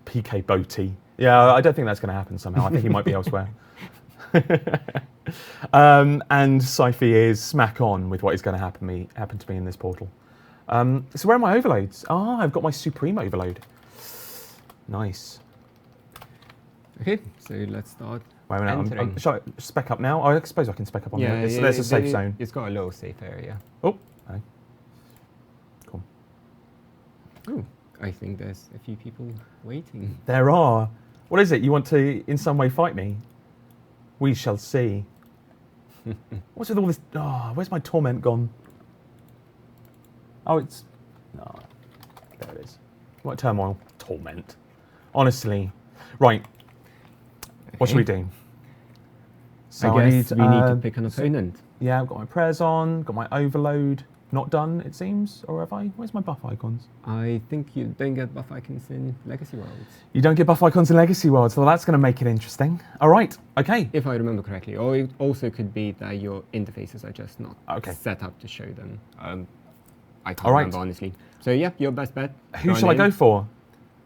PK Boaty. Yeah, I don't think that's going to happen somehow. I think he might be elsewhere. And Syfy is smack on with what is going to happen to me in this portal. So where are my overloads? Ah, I've got my Supreme overload. Nice. Okay, so let's start. Wait a minute, entering. shall I spec up now? I suppose I can spec up on there. There's a safe zone. It's got a little safe area. Oh, okay. Cool. Oh, I think there's a few people waiting. There are. What is it? You want to in some way fight me? We shall see. What's with all this? Oh, where's my torment gone? Oh, it's. Oh, there it is. What turmoil? Torment. Honestly. Right. What should we do? So I guess we need to pick an opponent. Yeah, I've got my prayers on, got my overload. Not done, it seems. Or have I? Where's my buff icons? I think you don't get buff icons in Legacy Worlds. You don't get buff icons in Legacy Worlds, so that's going to make it interesting. All right, okay. If I remember correctly. Or it also could be that your interfaces are just not Okay. set up to show them. I can't All right. remember, honestly. So yeah, your best bet. Who shall I go for?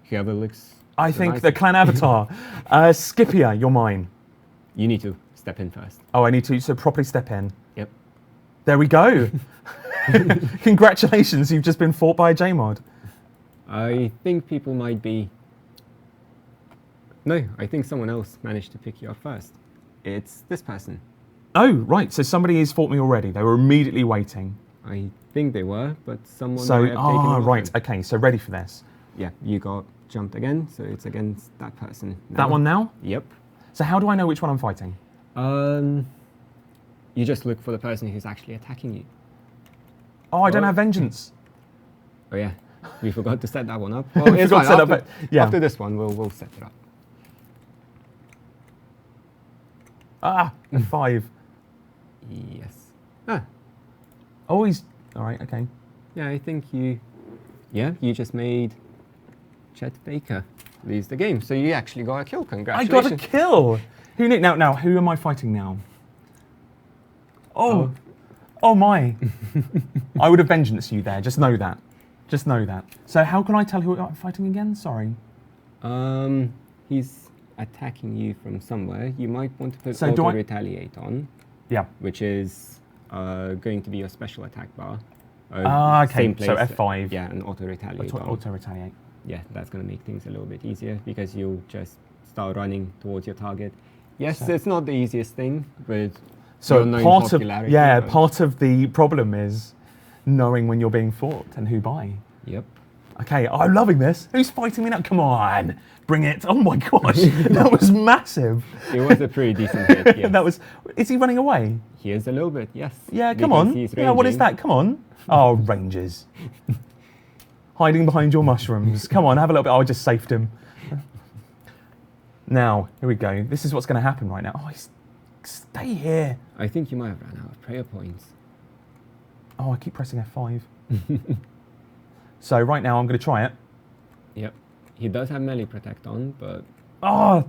Whoever looks I the think nice- the clan avatar. Scipia, you're mine. You need to step in first. Oh, I need to so properly step in. Yep. There we go. Congratulations, you've just been fought by a JMod. I think people might be... No, I think someone else managed to pick you up first. It's this person. Oh, right, so somebody has fought me already. They were immediately waiting. I think they were, but someone So, might have taken over. right, okay, so ready for this. Yeah, you got jumped again, so it's against that person. That one now? Yep. So how do I know which one I'm fighting? You just look for the person who's actually attacking you. Oh, I don't Oh. have vengeance. Oh yeah, we forgot to set that one up. Well, it's Forgot fine. to set After, up, yeah. after this one, we'll set it up. Ah, F5. Yes. Ah, Oh, he's... All right, okay. yeah, I think you... Yeah, you just made Chet Baker lose the game. So you actually got a kill. I Congratulations. got a kill. Who knew? Now, who am I fighting now? Oh, oh my! I would have vengeance you there. Just know that. Just know that. So how can I tell who I'm fighting again? Sorry. He's attacking you from somewhere. You might want to put So do auto I- retaliate on, Yeah. which is going to be your special attack bar. Okay. Same So place. F5. Yeah, and auto retaliate on. Auto retaliate. Yeah, that's going to make things a little bit easier because you'll just start running towards your target. Yes, So- it's not the easiest thing, but So your known part of popularity, but- part of the problem is knowing when you're being fought and who by. Yep. Okay, I'm loving this. Who's fighting me now? Come on, bring it! Oh my gosh, that was massive. It was a pretty decent hit. Yes. That was. Is he running away? He is a little bit, yes. Yeah, come because on. he's Yeah, what is ranging. that? Come on. Oh, Rangers. Hiding behind your mushrooms. Come on, have a little bit. Oh, I just safed him. Now, here we go. This is what's going to happen right now. Oh, stay here. I think you might have run out of prayer points. Oh, I keep pressing F5. So right now, I'm going to try it. Yep. He does have melee protect on, but Oh,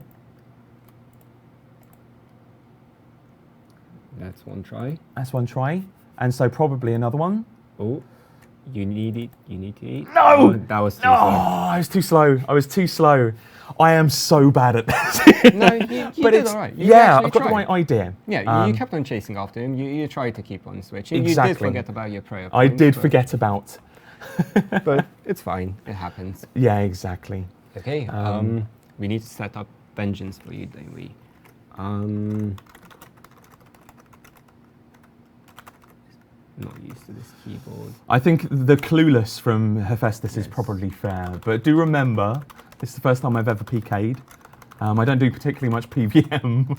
that's one try. that's one try. And so probably another one. Oh, you need it. You need to eat. No! Oh, that was too Oh, I was too slow. I was too slow. I am so bad at this. slow. No, you But did it's, all right. You yeah, actually I've got the tried. right idea. Yeah, you kept on chasing after him. You tried to keep on switching. You Exactly. did forget about your prayer I points, did but- forget about. but it's fine. It happens. Yeah, exactly. Okay. We need to set up vengeance for you, don't we? Not used to this keyboard. I think the clueless from Hephaestus is Yes. probably fair, but do remember, this is the first time I've ever PK'd. I don't do particularly much PVM.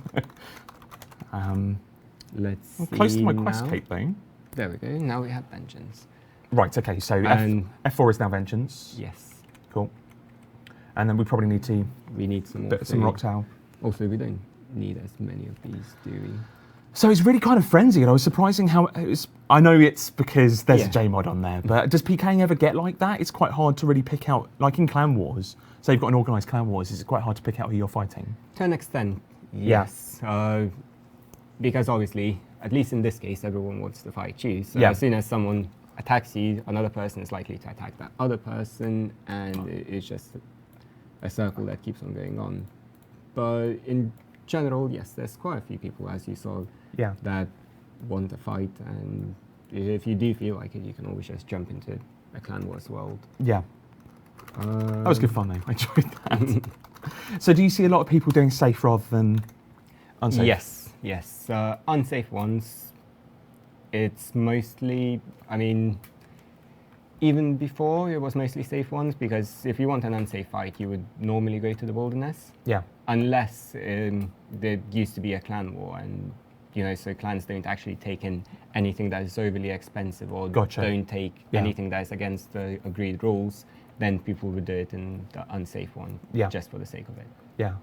Let's I'm see close to my now. quest cape though. There we go. Now we have vengeance. Right, okay, so And- F4 is now Vengeance. Yes. Cool. And then we probably need to We need some more. bit some food. rock towel. Also, we don't need as many of these, do we? So it's really kind of frenzied. I was surprising how it was. I know it's because there's Yeah. a JMod on there, but does PKing ever get like that? It's quite hard to really pick out, like in Clan Wars. So you've got an organised Clan Wars. It's quite hard to pick out who you're fighting. To an extent, Yeah. yes. Because obviously, at least in this case, everyone wants to fight you. So Yeah. as soon as someone attacks you, another person is likely to attack that other person, and it's just a circle that keeps on going on. But in general, yes, there's quite a few people, as you saw, Yeah. that want to fight, and if you do feel like it, you can always just jump into a Clan Wars world. Yeah. That was good fun though. I enjoyed that. So do you see a lot of people doing safe rather than unsafe? Yes. Unsafe ones, it's mostly, I mean, even before it was mostly safe ones, because if you want an unsafe fight, you would normally go to the wilderness, Yeah. unless there used to be a clan war, and so clans don't actually take in anything that is overly expensive or Gotcha. don't take Yeah. anything that is against the agreed rules, then people would do it in the unsafe one, Yeah. just for the sake of it. Yeah.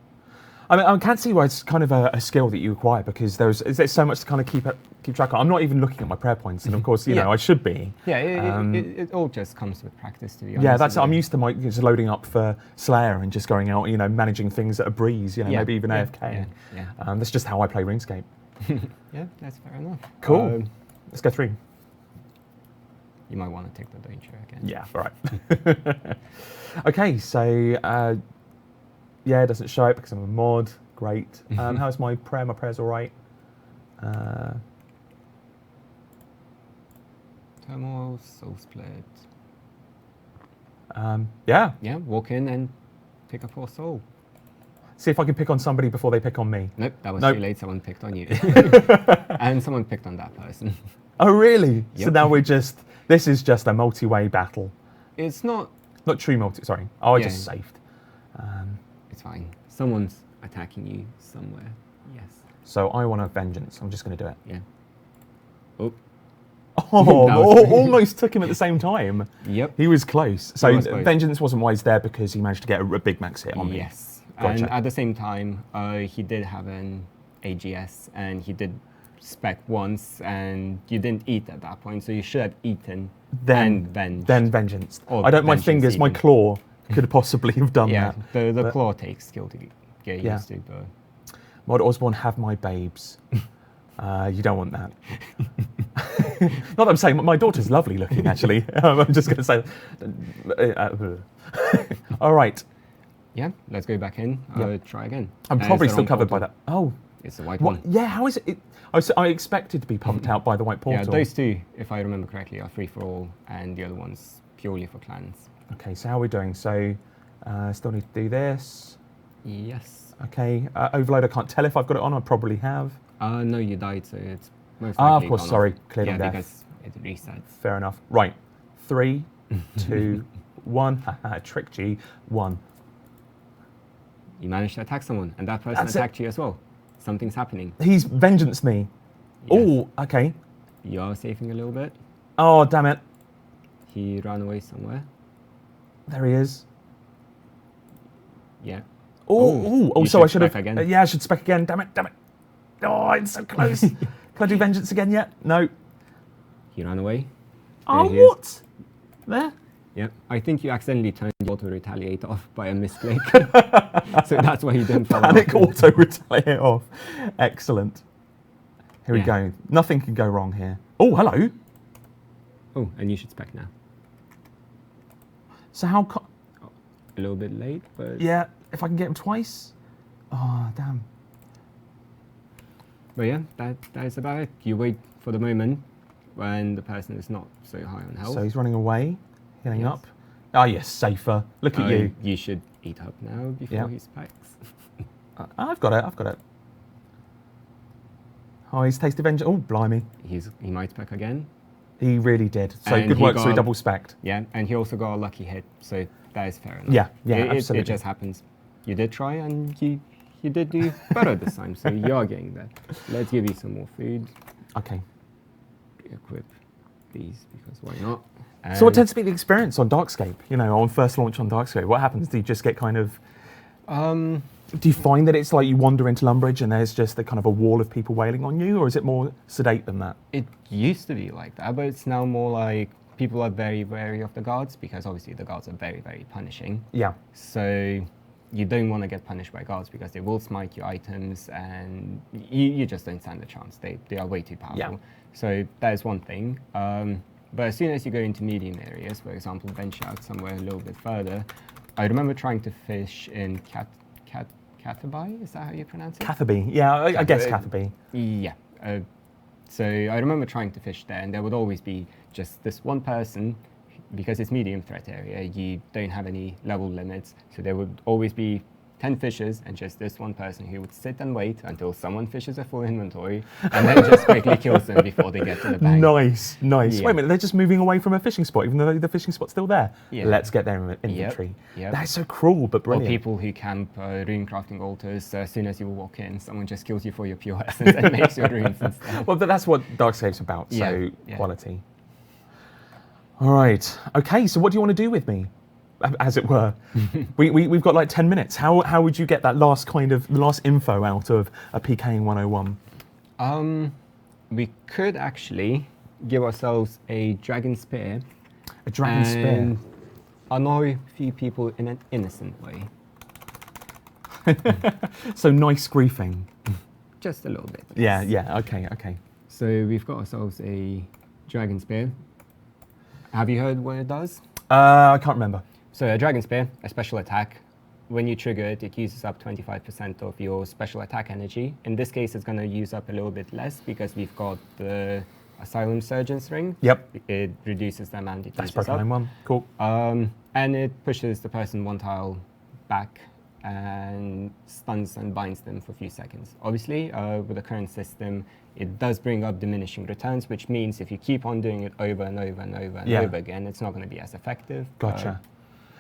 I mean, I can't see why it's kind of a skill that you acquire, because there's so much to kind of keep track of. I'm not even looking at my prayer points, and of course, you Yeah. know, I should be. Yeah, Um, it all just comes with practice, to be honest. Yeah, that's. isn't I'm it? used to just loading up for Slayer and just going out, managing things at a breeze, Yeah, maybe even yeah, AFK. Yeah, That's just how I play RuneScape. yeah, that's fair enough. Cool. Let's go through. You might want to take the danger again. Yeah, all right. Okay, so yeah, it doesn't show it because I'm a mod. Great. How's my prayer? My prayer's all right. Turmoil, soul split. Yeah. Yeah, walk in and pick a 4 soul. See if I can pick on somebody before they pick on me. Nope, that was Nope. too late. Someone picked on you. And someone picked on that person. Oh, really? So Yep. now this is just a multi-way battle. It's not. Not true sorry. Oh, I Yeah. just saved. It's fine. Someone's attacking you somewhere. Yes. So I want a vengeance. I'm just going to do it. Yeah. Oh. Oh, That was- almost took him at the same time. Yep. He was close. So was close. vengeance wasn't wise there because he managed to get a big max hit on me. Yes. Gotcha. And at the same time, he did have an AGS, and he did spec once, and you didn't eat at that point, so you should have eaten and venged. Then vengeance. Or I don't. My vengeance fingers, my even. claw could possibly have done Yeah, that. the But- claw takes skill to get Yeah. used to, but Mod Osborne, have my babes. You don't want that. Not that I'm saying my daughter's lovely looking. Actually, I'm just going to say. All right. yeah, let's go back in. Yeah. Try again. I'm And probably it's the still wrong covered by portal. that. Oh, It's the white what? one. Yeah. How is it? I expected to be pumped out by the white portal. Yeah, those two, if I remember correctly, are free for all, and the other one's purely for clans. Okay. So how are we doing? So still need to do this. Yes. Okay. Overload. I can't tell if I've got it on. I probably have. No, you died, so it's most Ah, likely of course. gone Sorry. off. Cleared Yeah, on death. because it resets. Fair enough. Right. 3, 2, 1. Haha, tricked you. 1. You managed to attack someone, and that person That's it. attacked you as well. Something's happening. He's vengeance me. Yes. Oh, okay. You're saving a little bit. Oh, damn it. He ran away somewhere. There he is. Yeah. Oh, you so I should should have. spec again. Yeah, I should spec again. Damn it. Oh, it's so close. Can I do vengeance again yet? No. He ran away. Oh, he is. what? There? Yeah. I think you accidentally turned the auto retaliate off by a misclick. So that's why you didn't follow Panic up. auto retaliate off. Excellent. Here we Yeah. go. Nothing can go wrong here. Oh, hello. Oh, and you should spec now. So how? A little bit late, but Yeah, if I can get him twice. Oh, damn. But yeah, that is about it. You wait for the moment when the person is not so high on health. So he's running away, healing Yes. up. Ah, yes, safer. Look at you. You should eat up now before Yeah. he specs. I've got it. I've got it. Oh, he's tasted vengeance. Oh, blimey. He might spec again. He really did. So And good he work, so he got- double specced. Yeah, and he also got a lucky hit, so that is fair enough. Yeah, yeah, It absolutely. just happens. You did try, and you did do better this time, so you are getting there. Let's give you some more food. Okay. Equip these, because why not? So what And, tends to be the experience on Darkscape? You know, on first launch on Darkscape, what happens? Do you just get kind of... do you find that it's like you wander into Lumbridge and there's just a kind of a wall of people wailing on you, or is it more sedate than that? It used to be like that, but it's now more like people are very wary of the guards, because obviously the guards are very, very punishing. Yeah. So you don't want to get punished by guards, because they will smite your items, and you just don't stand a chance. They are way too powerful. Yeah. So that is one thing. But as soon as you go into medium areas, for example, venture out somewhere a little bit further, I remember trying to fish in Cataby, is that how you pronounce it? Catherby. Yeah, I guess Catherby. Yeah. So I remember trying to fish there, and there would always be just this one person, because it's medium threat area, you don't have any level limits, so there would always be 10 fishers and just this one person who would sit and wait until someone fishes a full inventory and then just quickly kills them before they get to the bank. Nice, nice. Yeah. Wait a minute, they're just moving away from a fishing spot, even though the fishing spot's still there. Yeah. Let's get their inventory. Yep. That is so cruel, but Or brilliant. people who camp rune crafting altars, as soon as you walk in, someone just kills you for your pure essence and makes your runes instead. Well, but that's what Darkscape's about, so Yeah. quality. All right, okay, so what do you want to do with me, as it were? We've got like 10 minutes. How would you get that last info out of a PKing 101? We could actually give ourselves a dragon spear. A dragon spear. and annoy a few people in an innocent way. So nice griefing. Just a little bit. Yeah, yeah, okay. So we've got ourselves a dragon spear. Have you heard what it does? I can't remember. So a dragon spear, a special attack. When you trigger it, it uses up 25% of your special attack energy. In this case, it's going to use up a little bit less because we've got the Asylum Surgeon's Ring. Yep. It reduces the amount it That's uses broken up. line one. Cool. And it pushes the person one tile back and stuns and binds them for a few seconds. Obviously, with the current system, it does bring up diminishing returns, which means if you keep on doing it over and over and over and Yeah. over again, it's not going to be as effective. Gotcha.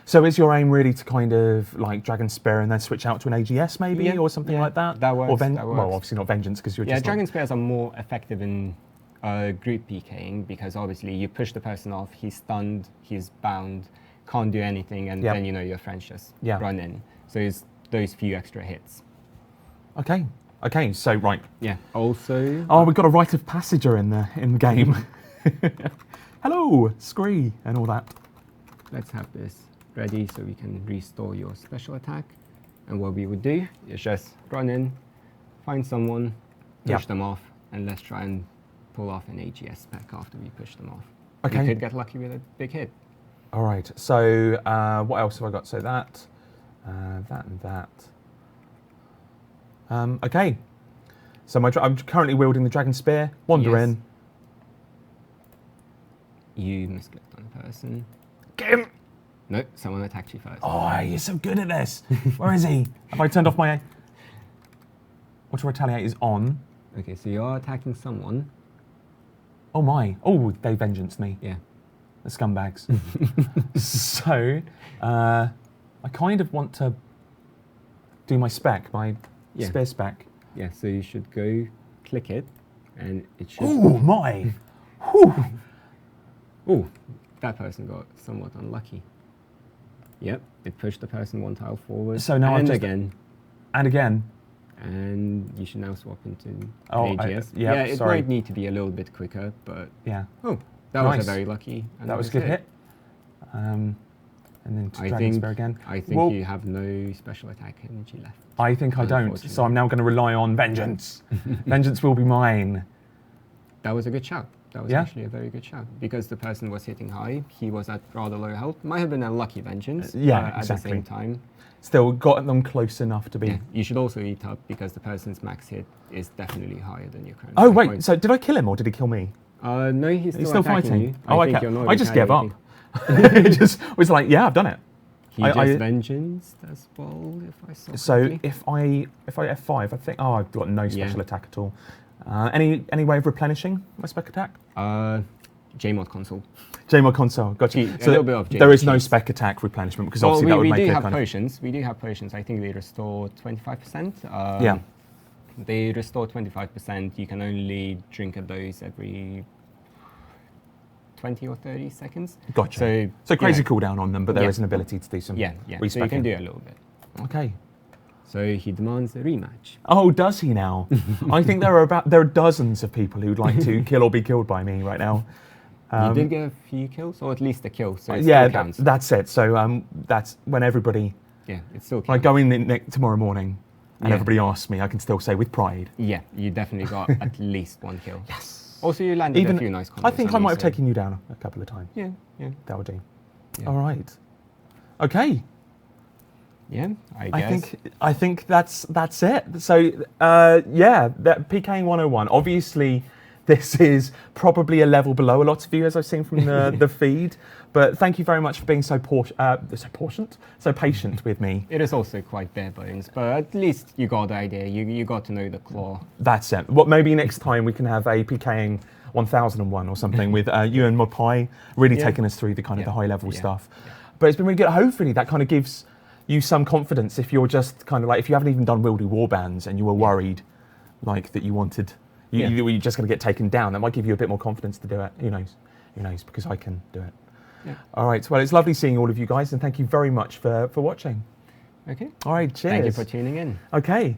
So is your aim really to kind of like Dragon Spear and then switch out to an AGS maybe, Yeah, or something yeah, like that? that works, Or that works. Well, obviously not Vengeance because you're Yeah, just Dragon like, Spears are more effective in group PKing because obviously you push the person off, he's stunned, he's bound, can't do anything, and Yep. then your friends just Yeah. run in. So it's those few extra hits. Okay, so right. Yeah. Also. Oh, we've got a rite of passager in the game. Hello, Scree, and all that. Let's have this ready so we can restore your special attack. And what we would do is just run in, find someone, push Yep. them off, and let's try and pull off an AGS spec after we push them off. Okay. We could get lucky with a big hit. All right. So what else have I got? So that, that, and that. Okay. So I'm currently wielding the Dragon Spear. Wander Yes. in. You misclicked on a person. Get him! No, someone attacked you first. Oh, you're so good at this. Where is he? Have I turned off my... Auto Retaliate is on. Okay, so you are attacking someone. Oh my. Oh, they vengeanced me. Yeah. The scumbags. So, I kind of want to do my spec, my Yeah. spear spec. Yeah, so you should go click it, and it should... Oh my. Whew. Ooh, that person got somewhat unlucky. Yep, it pushed the person one tile forward. So now I've and just- again. And again. And you should now swap into Oh, AGS. yeah, it sorry. might need to be a little bit quicker, but Yeah. oh, that was Nice. a very lucky. And That was a good hit. And then to I Dragon think Spear again. I think Well, you have no special attack energy left. I think I don't. Unfortunately. So I'm now going to rely on Vengeance. Vengeance will be mine. That was a good shout. That was Yeah? actually a very good shout because the person was hitting high. He was at rather low health. Might have been a lucky vengeance. Yeah, At the exactly. same time. Still got them close enough to be. Yeah, you should also eat up because the person's max hit is definitely higher than your current. Oh hit wait, point. so did I kill him or did he kill me? No, he's still, He's still attacking fighting. you. Oh, I think okay. you're not I just gave up. retaliating. He just was like, yeah, I've done it. He I- just vengeance as well, if I saw So correctly. if I F5, I think I've got no special Yeah. attack at all. Any way of replenishing my spec attack? JMod console. JMod console, gotcha. A little bit of there is no cheese. spec attack replenishment because Well, obviously that would we make do it have kind of... potions. We do have potions. I think they restore 25%. Yeah. They restore 25%. You can only drink of those every 20 or 30 seconds. Gotcha. So crazy you know, cooldown on them, but there is an ability to do some Yeah. So you respecking. can do it a little bit. Okay. So he demands a rematch. Oh, does he now? I think there are dozens of people who'd like to kill or be killed by me right now. You did get a few kills, or at least a kill, so it yeah, still counts. that's it. So that's when everybody, Yeah, it still counts. when I go in tomorrow morning and Yeah. everybody asks me, I can still say with pride. Yeah, you definitely got at least one kill. Yes. Also, you landed a few nice combos. I think I on might me, have so- taken you down a couple of times. Yeah, yeah, That would do. Yeah. All right. Okay. yeah. I think that's it. So yeah, that PKing 101. Obviously, this is probably a level below a lot of you, as I've seen from the feed. But thank you very much for being so patient with me. It is also quite bare bones, but at least you got the idea. You got to know the claw. That's it. What maybe next time we can have a PKing 1001 or something with you and Mod Pi really Yeah. taking us through the kind of the high level Yeah. stuff. But it's been really good. Hopefully that kind of gives you some confidence if you're just kind of like, if you haven't even done Wieldy warbands and you were worried like that you wanted, you were just going to get taken down, that might give you a bit more confidence to do it. Who knows? Who knows? Because I can do it. Yeah. All right. Well, it's lovely seeing all of you guys and thank you very much for watching. Okay. All right. Cheers. Thank you for tuning in. Okay.